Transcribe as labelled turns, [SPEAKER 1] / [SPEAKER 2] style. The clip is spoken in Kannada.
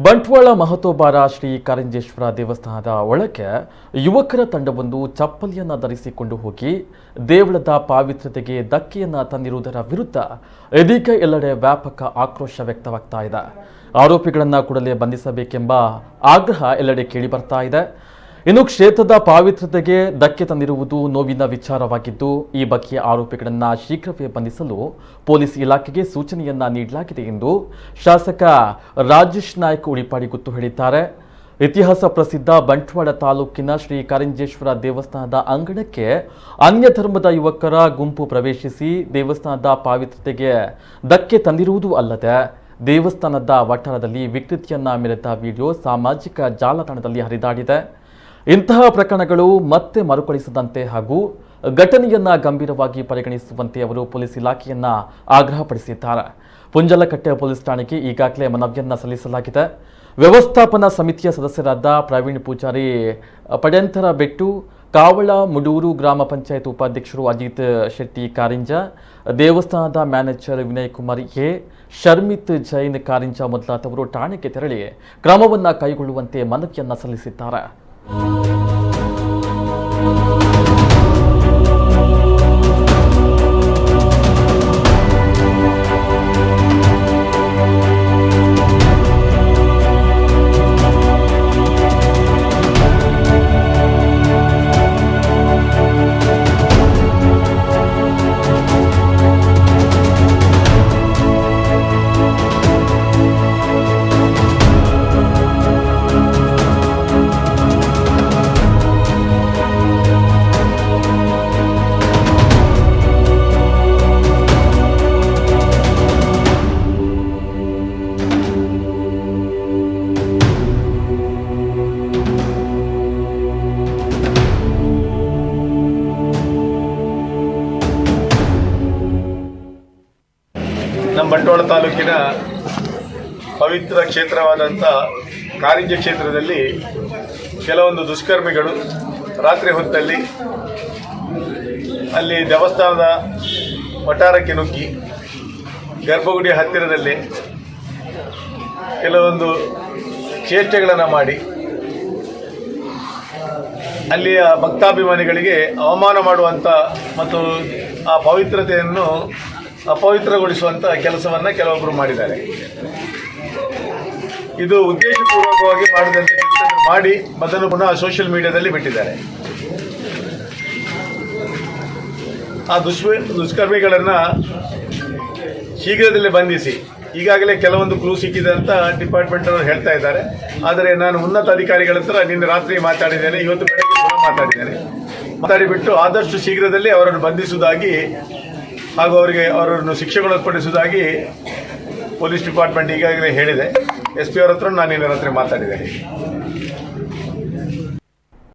[SPEAKER 1] ಬಂಟ್ವಾಳ ಮಹತೋಬಾರ ಶ್ರೀ ಕಾರಿಂಜೇಶ್ವರ ದೇವಸ್ಥಾನದ ಒಳಗೆ ಯುವಕರ ತಂಡವೊಂದು ಚಪ್ಪಲಿಯನ್ನು ಧರಿಸಿಕೊಂಡು ಹೋಗಿ ದೇವಳದ ಪಾವಿತ್ರತೆಗೆ ಧಕ್ಕೆಯನ್ನು ತಂದಿರುವುದರ ವಿರುದ್ಧ ಇದೀಗ ಎಲ್ಲೆಡೆ ವ್ಯಾಪಕ ಆಕ್ರೋಶ ವ್ಯಕ್ತವಾಗ್ತಾ ಇದೆ. ಆರೋಪಿಗಳನ್ನು ಕೂಡಲೇ ಬಂಧಿಸಬೇಕೆಂಬ ಆಗ್ರಹ ಎಲ್ಲೆಡೆ ಕೇಳಿ ಬರ್ತಾ ಇದೆ. ಇನ್ನು ಕ್ಷೇತ್ರದ ಪಾವಿತ್ರತೆಗೆ ಧಕ್ಕೆ ತಂದಿರುವುದು ನೋವಿನ ವಿಚಾರವಾಗಿದ್ದು, ಈ ಬಗ್ಗೆ ಆರೋಪಿಗಳನ್ನು ಶೀಘ್ರವೇ ಬಂಧಿಸಲು ಪೊಲೀಸ್ ಇಲಾಖೆಗೆ ಸೂಚನೆಯನ್ನ ನೀಡಲಾಗಿದೆ ಎಂದು ಶಾಸಕ ರಾಜೇಶ್ ನಾಯ್ಕ ಉಳಿಪಾಡಿ ಗುತ್ತು ಹೇಳಿದ್ದಾರೆ. ಇತಿಹಾಸ ಪ್ರಸಿದ್ಧ ಬಂಟ್ವಾಳ ತಾಲೂಕಿನ ಶ್ರೀ ಕಾರಿಂಜೇಶ್ವರ ದೇವಸ್ಥಾನದ ಅಂಗಣಕ್ಕೆ ಅನ್ಯ ಧರ್ಮದ ಯುವಕರ ಗುಂಪು ಪ್ರವೇಶಿಸಿ ದೇವಸ್ಥಾನದ ಪಾವಿತ್ರತೆಗೆ ಧಕ್ಕೆ ತಂದಿರುವುದು ಅಲ್ಲದೆ ದೇವಸ್ಥಾನದ ವಠಾರದಲ್ಲಿ ವಿಕೃತಿಯನ್ನ ಮೆರೆದ ವಿಡಿಯೋ ಸಾಮಾಜಿಕ ಜಾಲತಾಣದಲ್ಲಿ ಹರಿದಾಡಿದೆ. ಇಂತಹ ಪ್ರಕರಣಗಳು ಮತ್ತೆ ಮರುಕಳಿಸದಂತೆ ಹಾಗೂ ಘಟನೆಯನ್ನ ಗಂಭೀರವಾಗಿ ಪರಿಗಣಿಸುವಂತೆ ಅವರು ಪೊಲೀಸ್ ಇಲಾಖೆಯನ್ನ ಆಗ್ರಹಪಡಿಸಿದ್ದಾರೆ. ಪುಂಜಲಕಟ್ಟೆ ಪೊಲೀಸ್ ಠಾಣೆಗೆ ಈಗಾಗಲೇ ಮನವಿಯನ್ನ ಸಲ್ಲಿಸಲಾಗಿದೆ. ವ್ಯವಸ್ಥಾಪನಾ ಸಮಿತಿಯ ಸದಸ್ಯರಾದ ಪ್ರವೀಣ್ ಪೂಜಾರಿ ಪಡೆಂತರ ಬೆಟ್ಟು, ಕಾವಳ ಮುಡೂರು ಗ್ರಾಮ ಪಂಚಾಯತ್ ಉಪಾಧ್ಯಕ್ಷರು ಅಜಿತ್ ಶೆಟ್ಟಿ ಕಾರಿಂಜ, ದೇವಸ್ಥಾನದ ಮ್ಯಾನೇಜರ್ ವಿನಯ್ ಕುಮಾರ್ ಎ, ಶರ್ಮಿತ್ ಜೈನ್ ಕಾರಿಂಜ ಮೊದಲಾದವರು ಠಾಣೆಗೆ ತೆರಳಿ ಕ್ರಮವನ್ನ ಕೈಗೊಳ್ಳುವಂತೆ ಮನವಿಯನ್ನ ಸಲ್ಲಿಸಿದ್ದಾರೆ.
[SPEAKER 2] ನಮ್ಮ ಬಂಟ್ವಾಳ ತಾಲೂಕಿನ ಪವಿತ್ರ ಕ್ಷೇತ್ರವಾದಂಥ ಕಾರಿಂಜ ಕ್ಷೇತ್ರದಲ್ಲಿ ಕೆಲವೊಂದು ದುಷ್ಕರ್ಮಿಗಳು ರಾತ್ರಿ ಹೊತ್ತಲ್ಲಿ ಅಲ್ಲಿ ದೇವಸ್ಥಾನದ ವಠಾರಕ್ಕೆ ನುಗ್ಗಿ ಗರ್ಭಗುಡಿಯ ಹತ್ತಿರದಲ್ಲಿ ಕೆಲವೊಂದು ಚೇಷ್ಟೆಗಳನ್ನು ಮಾಡಿ ಅಲ್ಲಿಯ ಭಕ್ತಾಭಿಮಾನಿಗಳಿಗೆ ಅವಮಾನ ಮಾಡುವಂಥ ಮತ್ತು ಆ ಪವಿತ್ರತೆಯನ್ನು ಅಪವಿತ್ರಗೊಳಿಸುವಂಥ ಕೆಲಸವನ್ನು ಕೆಲವೊಬ್ಬರು ಮಾಡಿದ್ದಾರೆ. ಇದು ಉದ್ದೇಶಪೂರ್ವಕವಾಗಿ ಮಾಡಿದಂಥ ಕೆಲಸ ಮಾಡಿ ಅದನ್ನು ಪುನಃ ಸೋಷಿಯಲ್ ಮೀಡಿಯಾದಲ್ಲಿ ಬಿಟ್ಟಿದ್ದಾರೆ. ಆ ದುಷ್ಕರ್ಮಿಗಳನ್ನು ಶೀಘ್ರದಲ್ಲೇ ಬಂಧಿಸಿ, ಈಗಾಗಲೇ ಕೆಲವೊಂದು ಕ್ಲೂ ಸಿಕ್ಕಿದೆ ಅಂತ ಡಿಪಾರ್ಟ್ಮೆಂಟ್ ಅವರು ಹೇಳ್ತಾ ಇದ್ದಾರೆ. ಆದರೆ ನಾನು ಉನ್ನತ ಅಧಿಕಾರಿಗಳ ಹತ್ರ ನಿನ್ನೆ ರಾತ್ರಿ ಮಾತಾಡಿದ್ದೇನೆ, ಇವತ್ತು ಬೆಳಗ್ಗೆ ಪುನಃ ಮಾತಾಡಿಬಿಟ್ಟು ಆದಷ್ಟು ಶೀಘ್ರದಲ್ಲಿ ಅವರನ್ನು ಬಂಧಿಸುವುದಾಗಿ ಹಾಗೂ ಅವರನ್ನು ಶಿಕ್ಷೆಗೊಳಪಡಿಸುವುದಾಗಿ ಪೊಲೀಸ್ ಡಿಪಾರ್ಟ್ಮೆಂಟ್ ಈಗಾಗಲೇ ಹೇಳಿದೆ. SP ಅವರ ಹತ್ರ ನಾನು ನಿನ್ನೆ ರಾತ್ರಿ ಮಾತಾಡಿದ್ದೇನೆ.